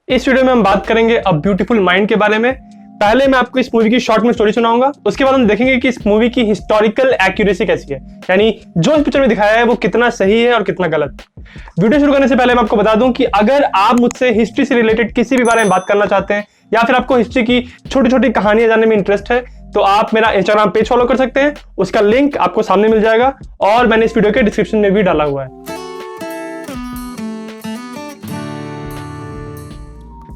इस वीडियो में हम बात करेंगे अ ब्यूटीफुल माइंड के बारे में। पहले मैं आपको इस मूवी की शॉर्ट में स्टोरी सुनाऊंगा, उसके बाद हम देखेंगे कि इस मूवी की हिस्टोरिकल एक्यूरेसी कैसी है, यानी जो इस पिक्चर में दिखाया है वो कितना सही है और कितना गलत। वीडियो शुरू करने से पहले मैं आपको बता दूं कि अगर आप मुझसे हिस्ट्री से रिलेटेड किसी भी बारे में बात करना चाहते हैं या फिर आपको हिस्ट्री की छोटी छोटी कहानियां जानने में इंटरेस्ट है तो आप मेरा इंस्टाग्राम पेज फॉलो कर सकते हैं। उसका लिंक आपको सामने मिल जाएगा और मैंने इस वीडियो के डिस्क्रिप्शन में भी डाला हुआ है।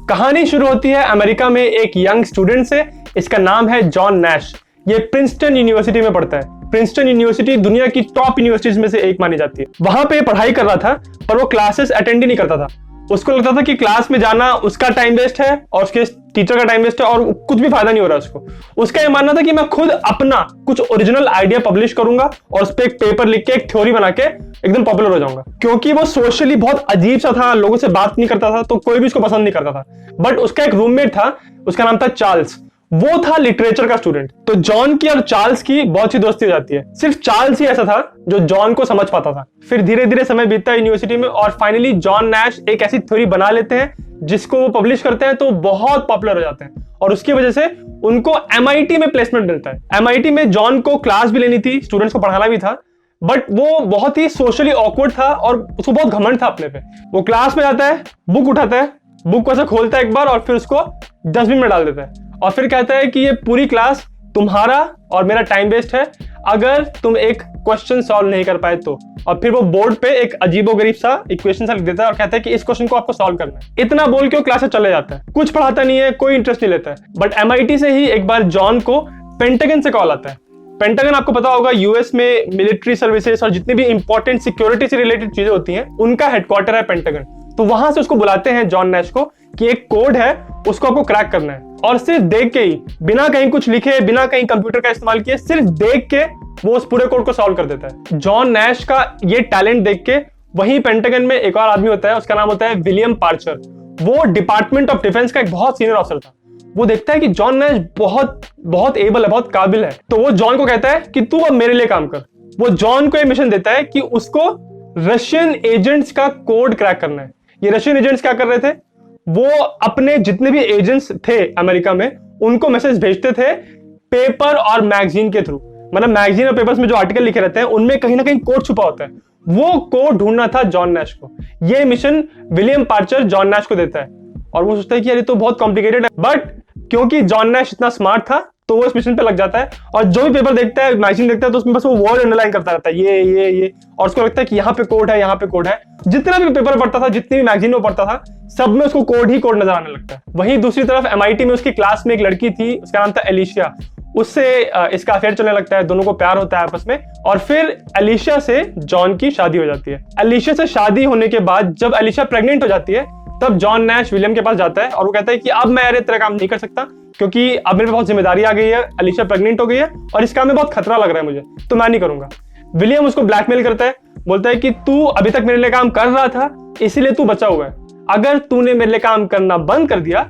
कहानी शुरू होती है अमेरिका में एक यंग स्टूडेंट से। इसका नाम है जॉन नैश। ये प्रिंसटन यूनिवर्सिटी में पढ़ता है। प्रिंसटन यूनिवर्सिटी दुनिया की टॉप यूनिवर्सिटीज में से एक मानी जाती है। वहां पे पढ़ाई कर रहा था पर वो क्लासेस अटेंड ही नहीं करता था। उसको लगता था कि क्लास में जाना उसका टाइम वेस्ट है और उसके टीचर का टाइम वेस्ट है और कुछ भी फायदा नहीं हो रहा उसको। उसका ये मानना था कि मैं खुद अपना कुछ ओरिजिनल आइडिया पब्लिश करूंगा और उस पर एक पेपर लिख के एक थ्योरी बना के एकदम पॉपुलर हो जाऊंगा। क्योंकि वो सोशली बहुत अजीब सा था, लोगों से बात नहीं करता था तो कोई भी उसको पसंद नहीं करता था। बट उसका एक रूममेट था, उसका नाम था चार्ल्स। वो था लिटरेचर का स्टूडेंट। तो जॉन की और चार्ल्स की बहुत सी दोस्ती हो जाती है। सिर्फ चार्ल्स ही ऐसा था जो जॉन को समझ पाता था। फिर धीरे धीरे समय बीतता है यूनिवर्सिटी में और फाइनली जॉन नैश एक ऐसी थ्योरी बना लेते हैं जिसको वो पब्लिश करते हैं तो बहुत पॉपुलर हो जाते हैं और उसकी वजह से उनको MIT में प्लेसमेंट मिलता है। MIT में जॉन को क्लास भी लेनी थी, स्टूडेंट्स को पढ़ाना भी था, बट वो बहुत ही सोशली ऑकवर्ड था और उसको बहुत घमंड था अपने पे। वो क्लास में जाता है, बुक उठाता है, बुक को ऐसे खोलता है एक बार और फिर उसको डस्टबिन में डाल देता है और फिर कहता है कि ये पूरी क्लास तुम्हारा और मेरा टाइम वेस्ट है अगर तुम एक क्वेश्चन सॉल्व नहीं कर पाए तो। और फिर वो बोर्ड पे एक अजीबोगरीब सा इक्वेशन सा लिख देता है और कहता है कि इस क्वेश्चन को आपको सॉल्व करना है। इतना बोल के वो क्लास से चले जाता है, कुछ पढ़ाता नहीं है, कोई इंटरेस्ट नहीं लेता है। बट MIT से ही एक बार जॉन को पेंटागन से कॉल आता है। पेंटागन आपको पता होगा US में मिलिट्री सर्विसेज और जितनी भी इंपॉर्टेंट सिक्योरिटी से रिलेटेड चीजें होती हैं उनका हेडक्वार्टर है पेंटागन। तो वहां से उसको बुलाते हैं जॉन नैश को कि एक कोड है उसको आपको क्रैक करना है। और सिर्फ देख के ही, बिना कहीं कुछ लिखे, बिना कहीं कंप्यूटर का इस्तेमाल किए, सिर्फ देख के वो उस पूरे कोड को सॉल्व कर देता है। जॉन नैश का ये टैलेंट देख के वहीं पेंटागन में एक और आदमी होता है, उसका नाम होता है विलियम पार्चर। वो डिपार्टमेंट ऑफ डिफेंस का एक बहुत सीनियर ऑफिसर था। वो देखता है कि जॉन नैश बहुत एबल है, बहुत काबिल है, तो वो जॉन को कहता है कि तू अब मेरे लिए काम कर। वो जॉन को ये मिशन देता है कि उसको रशियन एजेंट्स का कोड क्रैक करना है। ये रशियन एजेंट्स क्या कर रहे थे, वो अपने जितने भी एजेंट्स थे अमेरिका में उनको मैसेज भेजते थे पेपर और मैगजीन के थ्रू। मतलब मैगजीन और पेपर्स में जो आर्टिकल लिखे रहते हैं उनमें कहीं ना कहीं कोड छुपा होता है। वो कोड ढूंढना था जॉन नैश को। ये मिशन विलियम पार्चर जॉन नैश को देता है और वो सोचता है कि यार ये तो बहुत कॉम्प्लिकेटेड है, बट क्योंकि जॉन नैश इतना स्मार्ट था तो वो इस मिशन पे लग जाता है और जो भी पेपर देखता है, मैगजीन देखता है, तो उसमें बस वो वर्ड अंडरलाइन करता रहता है, ये और उसको लगता है कि यहाँ पे कोड है, यहाँ पे कोड है। जितना भी पेपर पढ़ता था, जितनी भी मैगजीन में पढ़ता था, सब में उसको कोड ही कोड नजर आने लगता है। वहीं दूसरी तरफ MIT में उसकी क्लास में एक लड़की थी, उसका नाम था एलिशिया। उससे इसका अफेयर चलने लगता है, दोनों को प्यार होता है आपस में और फिर एलिशिया से जॉन की शादी हो जाती है। एलिशिया से शादी होने के बाद जब एलिशिया प्रेग्नेंट हो जाती है तब जॉन नैश विलियम के पास जाता है और वो कहता है कि अब मैं यार इतना काम नहीं कर सकता क्योंकि अब मेरे पे बहुत जिम्मेदारी आ गई है, एलिशिया प्रेग्नेंट हो गई है और इस काम में बहुत खतरा लग रहा है मुझे, तो मैं नहीं करूंगा। विलियम उसको ब्लैकमेल करता है, बोलता है कि तू अभी तक मेरे लिए काम कर रहा था इसीलिए तू बचा हुआ है। अगर तूने मेरे लिए काम करना बंद कर दिया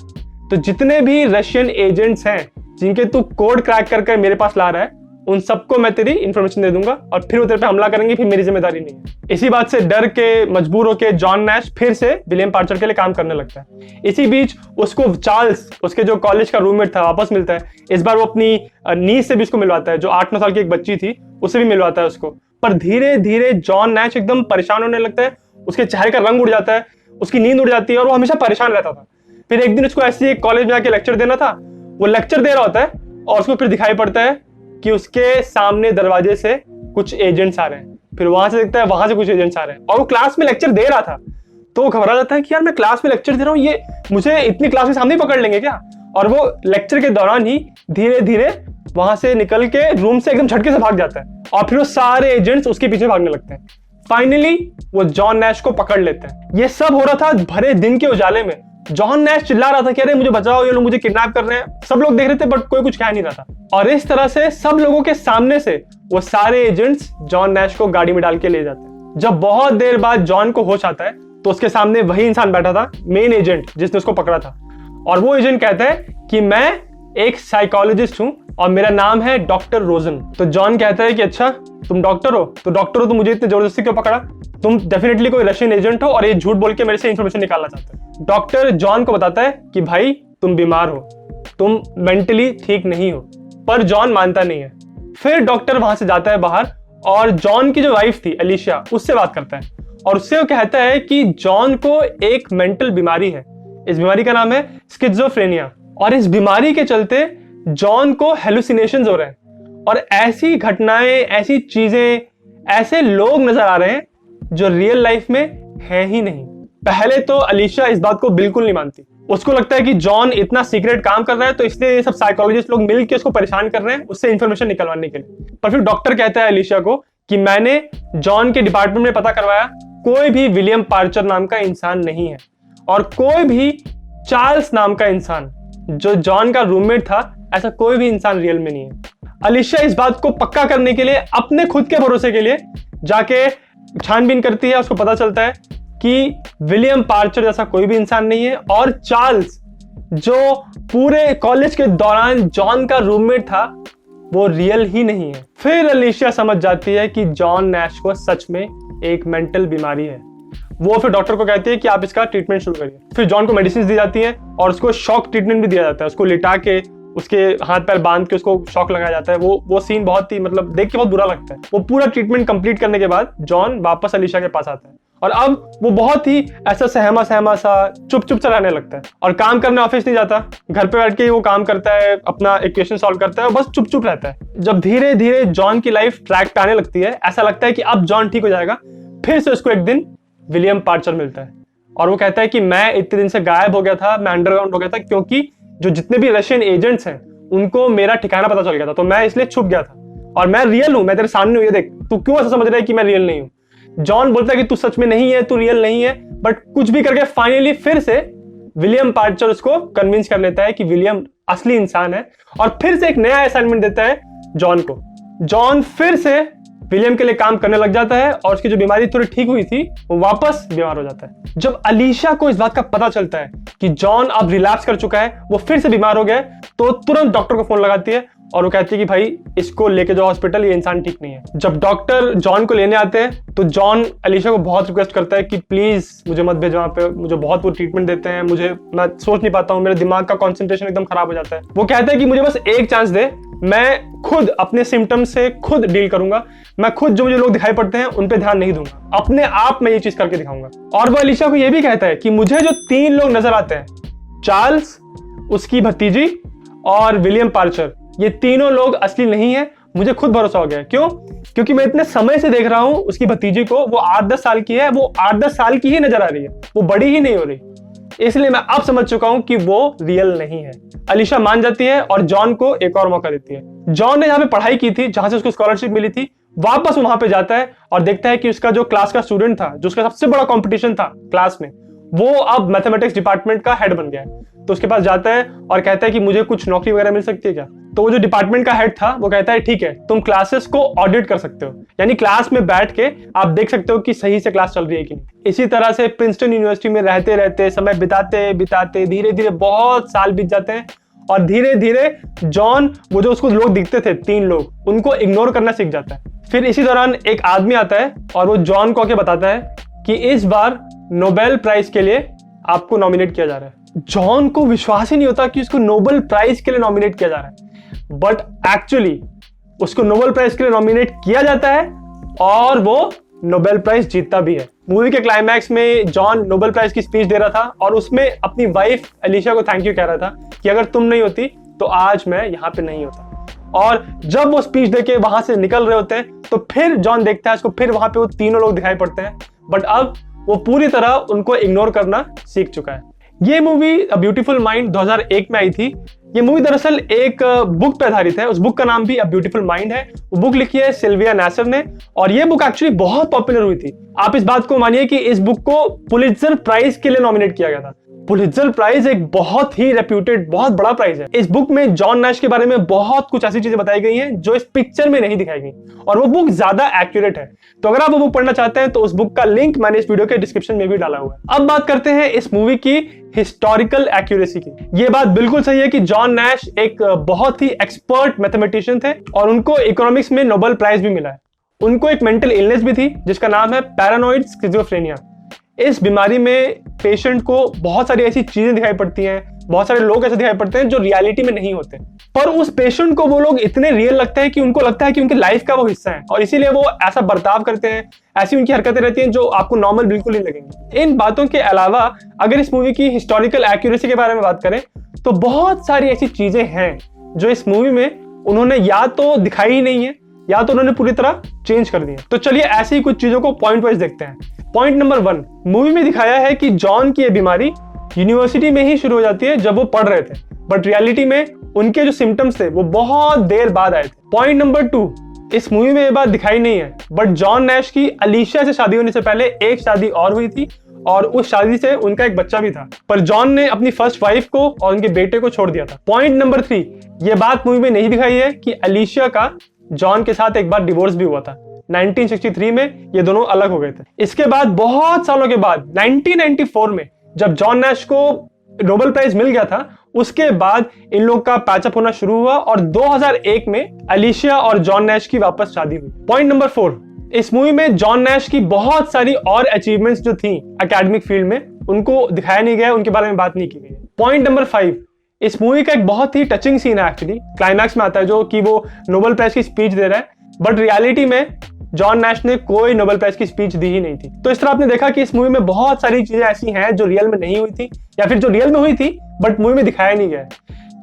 तो जितने भी रशियन एजेंट्स हैं जिनके तू कोड क्रैक करके मेरे पास ला रहा है उन सबको मैं तेरी इंफॉर्मेशन दे दूंगा और फिर वो तेरे पे हमला करेंगे, फिर मेरी जिम्मेदारी नहीं है। इसी बात से डर के, मजबूर होके जॉन नैश फिर से विलियम पार्चर के लिए काम करने लगता है। इसी बीच उसको चार्ल्स, उसके जो कॉलेज का रूममेट था, वापस मिलता है। इस बार वो अपनी नीस से भी उसको मिलवाता है, जो 8-9 साल की एक बच्ची थी, उससे भी मिलवाता है उसको। पर धीरे धीरे जॉन नैश एकदम परेशान होने लगता है, उसके चेहरे का रंग उड़ जाता है, उसकी नींद उड़ जाती है और वो हमेशा परेशान रहता था। फिर एक दिन उसको ऐसे एक कॉलेज में आके लेक्चर देना था। वो लेक्चर दे रहा होता है और उसको फिर दिखाई पड़ता है कि उसके सामने दरवाजे से कुछ एजेंट्स आ रहे हैं। फिर वहां से देखता है वहां से कुछ एजेंट्स आ रहे हैं और वो क्लास में लेक्चर दे रहा था तो वो घबरा जाता है कि यार मैं क्लास में लेक्चर दे रहा हूँ, ये मुझे इतनी क्लास के सामने ही पकड़ लेंगे क्या। और वो लेक्चर के दौरान ही धीरे धीरे वहां से निकल के रूम से एकदम झटके से भाग जाता है और फिर वो सारे एजेंट्स उसके पीछे भागने लगते हैं। फाइनली वो जॉन नैश को पकड़ लेते हैं। ये सब हो रहा था भरे दिन के उजाले में। जॉन नैश चिल्ला रहा था कि अरे मुझे बचाओ, ये लोग मुझे किडनैप कर रहे हैं। सब लोग देख रहे थे बट कोई कुछ कह नहीं रहा था। और इस तरह से सब लोगों के सामने से वो सारे एजेंट्स जॉन नैश को गाड़ी में डाल के ले जाते हैं। जब बहुत देर बाद जॉन को होश आता है तो उसके सामने वही इंसान बैठा था, मेन एजेंट जिसने उसको पकड़ा था। और वो एजेंट कहता है कि मैं एक साइकोलॉजिस्ट हूँ और मेरा नाम है डॉक्टर रोजन। तो जॉन कहता है कि अच्छा तुम डॉक्टर हो, तो मुझे इतने जबरदस्ती क्यों पकड़ा? तुम डेफिनेटली कोई रशियन एजेंट हो और ये झूठ बोल के मेरे से इंफॉर्मेशन निकालना चाहते हो। डॉक्टर जॉन को बताता है कि भाई तुम बीमार हो, तुम मेंटली ठीक नहीं हो, पर जॉन मानता नहीं है। फिर डॉक्टर वहां से जाता है बाहर और जॉन की जो वाइफ थी एलिशिया, उससे बात करता है और उससे वो कहता है कि जॉन को एक मेंटल बीमारी है। इस बीमारी का नाम है स्किज़ोफ्रेनिया और इस बीमारी के चलते जॉन को हेलुसिनेशंस हो रहे हैं और ऐसी घटनाएं, ऐसी चीजें, ऐसे लोग नजर आ रहे हैं जो रियल लाइफ में है ही नहीं। पहले तो अलीशा इस बात को बिल्कुल नहीं मानती। उसको लगता है कि जॉन इतना सीक्रेट काम कर रहा है तो इसलिए ये सब साइकोलॉजिस्ट लोग मिलकर उसको परेशान कर रहे हैं उससे इंफॉर्मेशन निकलवाने के लिए। पर फिर डॉक्टर कहता है अलीशा को कि मैंने जॉन के डिपार्टमेंट में पता करवाया, कोई भी विलियम पार्चर नाम का इंसान नहीं है और कोई भी चार्ल्स नाम का इंसान जो जॉन का रूममेट था, ऐसा कोई भी इंसान रियल में नहीं है। अलीशा इस बात को पक्का करने के लिए अपने खुद के भरोसे के लिए जाके छानबीन करती है। उसको पता चलता है कि विलियम पार्चर जैसा कोई भी इंसान नहीं है और चार्ल्स जो पूरे कॉलेज के दौरान जॉन का रूममेट था वो रियल ही नहीं है। फिर अलीशा समझ जाती है कि जॉन नैश को सच में एक मेंटल बीमारी है। वो फिर डॉक्टर को कहती है कि आप इसका ट्रीटमेंट शुरू करिए। फिर जॉन को मेडिसिन दी जाती है और उसको शॉक ट्रीटमेंट भी दिया जाता है। उसको लिटा के उसके हाथ पैर बांध के उसको शॉक लगाया जाता है। वो सीन बहुत ही मतलब देख के बहुत बुरा लगता है। वो पूरा ट्रीटमेंट कंप्लीट करने के बाद जॉन वापस अलीशा के पास आता है और अब वो बहुत ही ऐसा सहमा सा चुप सा रहने लगता है और काम करने ऑफिस नहीं जाता। घर पे बैठ के वो काम करता है, अपना इक्वेशन सॉल्व करता है और बस चुप रहता है। जब धीरे धीरे जॉन की लाइफ ट्रैक पे आने लगती है, ऐसा लगता है कि अब जॉन ठीक हो जाएगा। फिर से उसको एक दिन विलियम पार्चर मिलता है और वो कहता है कि मैं इतने दिन से गायब हो गया था, मैं अंडरग्राउंड हो गया था क्योंकि जो जितने भी रशियन एजेंट्स हैं उनको मेरा ठिकाना पता चल गया था, तो मैं इसलिए छुप गया था और मैं रियल हूं, मैं तेरे सामने हूं, ये देख, तू क्यों ऐसा समझ रहा है कि मैं रियल नहीं हूं? जॉन बोलता है कि तू सच में नहीं है, तू रियल नहीं है, बट कुछ भी करके फाइनली फिर से विलियम पार्चर उसको कन्विंस कर लेता है कि विलियम असली इंसान है और फिर से एक नया असाइनमेंट देता है जॉन को। जॉन फिर से विलियम के लिए काम करने लग जाता है और उसकी जो बीमारी थोड़ी ठीक हुई थी वो वापस बीमार हो जाता है। जब अलीशा को इस बात का पता चलता है कि जॉन अब रिलैप्स कर चुका है, वो फिर से बीमार हो गया है, तो तुरंत डॉक्टर को फोन लगाती है और वो कहती है कि भाई इसको लेके जाओ हॉस्पिटल, ये इंसान ठीक नहीं है। जब डॉक्टर जॉन को लेने आते हैं तो जॉन अलीशा को बहुत रिक्वेस्ट करता है कि प्लीज मुझे मत भेजो वहां पे, मुझे बहुत वो ट्रीटमेंट देते हैं, मैं सोच नहीं पाता हूँ, मेरे दिमाग का कॉन्सेंट्रेशन एकदम खराब हो जाता है। वो कहता है कि मुझे बस एक चांस दे, मैं खुद अपने सिम्टम्स से खुद डील करूंगा, मैं खुद जो मुझे लोग दिखाई पड़ते हैं उन पे ध्यान नहीं दूंगा, अपने आप में ये चीज करके दिखाऊंगा। और वो अलीशा को ये भी कहता है कि मुझे जो 3 लोग नजर आते हैं, चार्ल्स, उसकी भतीजी और विलियम पार्चर, ये तीनों लोग असली नहीं है। मुझे खुद भरोसा हो गया। क्यों? क्योंकि मैं इतने समय से देख रहा हूं उसकी भतीजी को, वो 8-10 साल की है, वो 8-10 साल की ही नजर आ रही है, वो बड़ी ही नहीं हो रही, इसलिए मैं अब समझ चुका हूं कि वो रियल नहीं है। अलीशा मान जाती है और जॉन को एक और मौका देती है। जॉन ने जहां पे पढ़ाई की थी, जहां से उसको स्कॉलरशिप मिली थी, वापस वहां पे जाता है और देखता है कि उसका जो क्लास का स्टूडेंट था, जो उसका सबसे बड़ा कंपटीशन था क्लास में, वो अब मैथमेटिक्स डिपार्टमेंट का हेड बन गया है। तो उसके पास जाता है और कहता है कि मुझे कुछ नौकरी वगैरह मिल सकती है क्या? तो वो जो डिपार्टमेंट का हेड था वो कहता है ठीक है, तुम क्लासेस को ऑडिट कर सकते हो, यानी क्लास में बैठ के आप देख सकते हो कि सही से क्लास चल रही है कि नहीं। इसी तरह से प्रिंसटन यूनिवर्सिटी में रहते रहते, समय बिताते धीरे धीरे बहुत साल बीत जाते हैं और धीरे धीरे जॉन, वो जो उसको लोग दिखते थे 3 लोग, उनको इग्नोर करना सीख जाता है। फिर इसी दौरान एक आदमी आता है और वो जॉन को आके बताता है कि इस बार नोबेल प्राइज के लिए आपको नॉमिनेट किया जा रहा है। जॉन को विश्वास ही नहीं होता कि उसको नोबेल प्राइज के लिए नॉमिनेट किया जा रहा है, बट एक्चुअली उसको नोबेल प्राइज के लिए नॉमिनेट किया जाता है और वो नोबेल प्राइज जीतता भी है। मूवी के क्लाइमैक्स में जॉन नोबेल प्राइज की स्पीच दे रहा था और उसमें अपनी वाइफ अलीशा को थैंक यू कह रहा था कि अगर तुम नहीं होती तो आज मैं यहाँ पे नहीं होता। और जब वो स्पीच देके वहां से निकल रहे होते हैं तो फिर जॉन देखता है उसको, फिर वहां पे वो तीनों लोग दिखाई पड़ते हैं, बट अब वो पूरी तरह उनको इग्नोर करना सीख चुका है। ये मूवी अ ब्यूटीफुल माइंड 2001 में आई थी। ये मूवी दरअसल एक बुक पे आधारित है, उस बुक का नाम भी अ ब्यूटीफुल माइंड है। वो बुक लिखी है सिल्विया नासर ने और ये बुक एक्चुअली बहुत पॉपुलर हुई थी। आप इस बात को मानिए कि इस बुक को पुलित्जर प्राइज के लिए नॉमिनेट किया गया था। पुलित्जर प्राइज एक बहुत ही रेप्यूटेड, बहुत बड़ा प्राइज है। इस बुक में जॉन नैश के बारे में बहुत कुछ ऐसी चीजें बताई गई हैं जो इस पिक्चर में नहीं दिखाई गई, और वो बुक ज्यादा एक्यूरेट है। तो अगर आप वो बुक पढ़ना चाहते हैं तो उस बुक का लिंक मैंने इस वीडियो के डिस्क्रिप्शन में भी डाला हुआ है। अब बात करते हैं इस मूवी की हिस्टोरिकल एक्यूरेसी की। ये बात बिल्कुल सही है कि जॉन नैश एक बहुत ही एक्सपर्ट मैथमेटिशियन थे और उनको इकोनॉमिक्स में नोबेल प्राइज भी मिला है। उनको एक मेंटल इलनेस भी थी जिसका नाम है पैरानोइड स्किज़ोफ्रेनिया। इस बीमारी में पेशेंट को बहुत सारी ऐसी चीजें दिखाई पड़ती हैं, बहुत सारे लोग ऐसे दिखाई पड़ते हैं जो रियलिटी में नहीं होते, पर उस पेशेंट को वो लोग इतने रियल लगते हैं कि उनको लगता है कि उनकी लाइफ का वो हिस्सा है, और इसीलिए वो ऐसा बर्ताव करते हैं, ऐसी उनकी हरकतें रहती हैं जो आपको नॉर्मल बिल्कुल नहीं लगेंगी। इन बातों के अलावा अगर इस मूवी की हिस्टोरिकल एक्यूरेसी के बारे में बात करें तो बहुत सारी ऐसी चीजें हैं जो इस मूवी में उन्होंने या तो दिखाई ही नहीं है या तो उन्होंने पूरी तरह चेंज कर दिया। तो चलिए ऐसी ही कुछ चीजों को पॉइंट वाइज देखते हैं। पॉइंट नंबर 1, मूवी में दिखाया है कि जॉन की ये बीमारी यूनिवर्सिटी में ही शुरू हो जाती है जब वो पढ़ रहे थे, बट रियलिटी में उनके जो सिम्टम्स थे वो बहुत देर बाद आए थे। पॉइंट नंबर 2, इस मूवी में ये बात दिखाई नहीं है, बट जॉन नैश की अलीशिया से शादी होने से पहले एक शादी और हुई थी और उस शादी से उनका एक बच्चा भी था, पर जॉन ने अपनी फर्स्ट वाइफ को और उनके बेटे को छोड़ दिया था। पॉइंट नंबर 3, ये बात मूवी में नहीं दिखाई है कि अलीशिया का जॉन के साथ एक बार डिवोर्स भी हुआ था। 1963 में ये दोनों अलग हो गए थे। इसके बाद बहुत सालों के बाद 1994 में जब जॉन नैश को नोबेल प्राइज मिल गया था, उसके बाद इन लोग का पैचअप होना शुरू हुआ और 2001 में अलीशिया और जॉन नैश की वापस शादी हुई। पॉइंट नंबर 4, इस मूवी में जॉन नैश की बहुत सारी और अचीवमेंट्स जो थी एकेडमिक फील्ड में उनको दिखाया नहीं गया, उनके बारे में बात नहीं की गई। पॉइंट नंबर 5, इस मूवी का एक बहुत ही टचिंग सीन है, एक्चुअली क्लाइमैक्स में आता है, जो कि वो नोबेल प्राइज की स्पीच दे रहा है, बट रियलिटी में जॉन नैश ने कोई नोबेल प्राइज की स्पीच दी ही नहीं थी। तो इस तरह आपने देखा कि इस मूवी में बहुत सारी चीजें ऐसी हैं जो रियल में नहीं हुई थी या फिर जो रियल में हुई थी बट मूवी में दिखाया नहीं गया।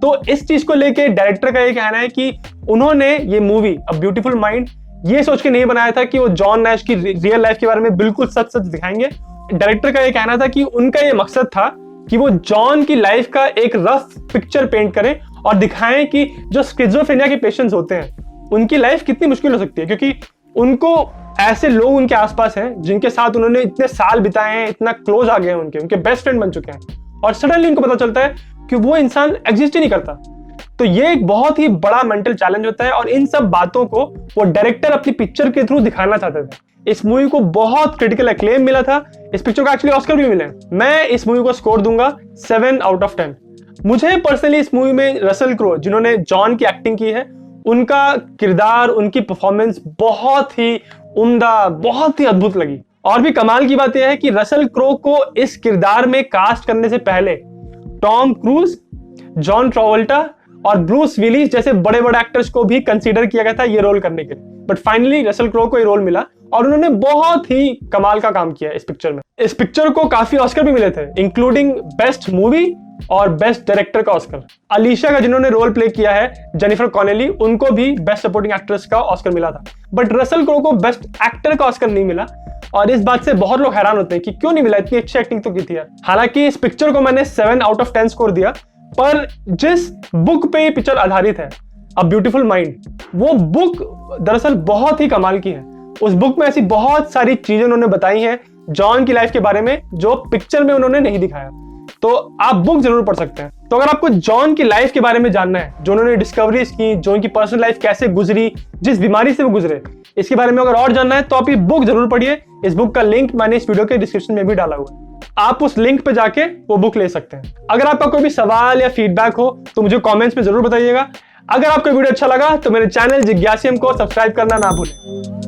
तो इस चीज को लेके डायरेक्टर का ये कहना है कि उन्होंने ये मूवी अ ब्यूटीफुल माइंड ये सोच के नहीं बनाया था कि वो जॉन नैश की रियल लाइफ के बारे में बिल्कुल सच सच दिखाएंगे। डायरेक्टर का ये कहना था कि उनका ये मकसद था कि वो जॉन की लाइफ का एक रफ पिक्चर पेंट करें और दिखाएं कि जो स्किज़ोफ्रेनिया के पेशेंट्स होते हैं उनकी लाइफ कितनी मुश्किल हो सकती है, क्योंकि उनको ऐसे लोग उनके आसपास हैं जिनके साथ उन्होंने इतने साल बिताए हैं, इतना क्लोज आ गए हैं, उनके बेस्ट फ्रेंड बन चुके हैं, और सडनली उनको पता चलता है कि वो इंसान एग्जिस्ट ही नहीं करता। तो ये एक बहुत ही बड़ा मेंटल चैलेंज होता है और इन सब बातों को वो डायरेक्टर अपनी पिक्चर के थ्रू दिखाना चाहते थे। इस मूवी को बहुत क्रिटिकल एक्लेम मिला था, इस पिक्चर को एक्चुअली ऑस्कर भी मिले। मैं इस मूवी को स्कोर दूंगा 7 आउट ऑफ 10। मुझे पर्सनली इस मूवी में रसल क्रो जिन्होंने जॉन की एक्टिंग की है, उनका किरदार, उनकी परफॉर्मेंस बहुत ही उम्दा, बहुत ही अद्भुत लगी। और भी कमाल की बात यह है कि रसल क्रो को इस किरदार में कास्ट करने से पहले टॉम क्रूज, जॉन ट्रावोल्टा और ब्रूस विलिस जैसे बड़े बड़े एक्टर्स को भी कंसीडर किया गया था ये रोल करने के लिए, बट फाइनली रसल क्रो को ये रोल मिला और उन्होंने बहुत ही कमाल का काम किया इस पिक्चर में। इस पिक्चर को काफी ऑस्कर भी मिले थे, इंक्लूडिंग बेस्ट मूवी और बेस्ट डायरेक्टर का ऑस्कर। अलीशिया का जिन्होंने रोल प्ले किया है जेनिफर कॉनेली, उनको भी बेस्ट सपोर्टिंग एक्ट्रेस का ऑस्कर मिला था, बट रसल क्रो को बेस्ट एक्टर का ऑस्कर नहीं मिला। और इस बात से बहुत लोग हैरान होते हैं कि क्यों नहीं मिला, इतनी अच्छी एक्टिंग तो की थी यार। हालांकि इस पिक्चर को मैंने 7 आउट ऑफ 10 स्कोर दिया, पर जिस बुक पे ये पिक्चर आधारित है अ ब्यूटीफुल माइंड, वो बुक दरअसल बहुत ही कमाल की है। उस बुक में ऐसी बहुत सारी चीजें उन्होंने बताई हैं जॉन की लाइफ के बारे में जो पिक्चर में उन्होंने नहीं दिखाया, तो आप बुक जरूर पढ़ सकते हैं। तो अगर आपको जॉन की लाइफ के बारे में जानना है, जो उन्होंने डिस्कवरीज की, जो उनकी पर्सनल लाइफ कैसे गुजरी, जिस बीमारी से वो गुजरे, इसके बारे में अगर और जानना है तो आप ये बुक जरूर पढ़िए। इस बुक का लिंक मैंने इस वीडियो के डिस्क्रिप्शन में भी डाला हुआ है, आप उस लिंक पे जाके वो बुक ले सकते हैं। अगर आपका कोई भी सवाल या फीडबैक हो तो मुझे कमेंट्स में जरूर बताइएगा। अगर आपको वीडियो अच्छा लगा तो मेरे चैनल जिज्ञासियम को सब्सक्राइब करना ना भूलें।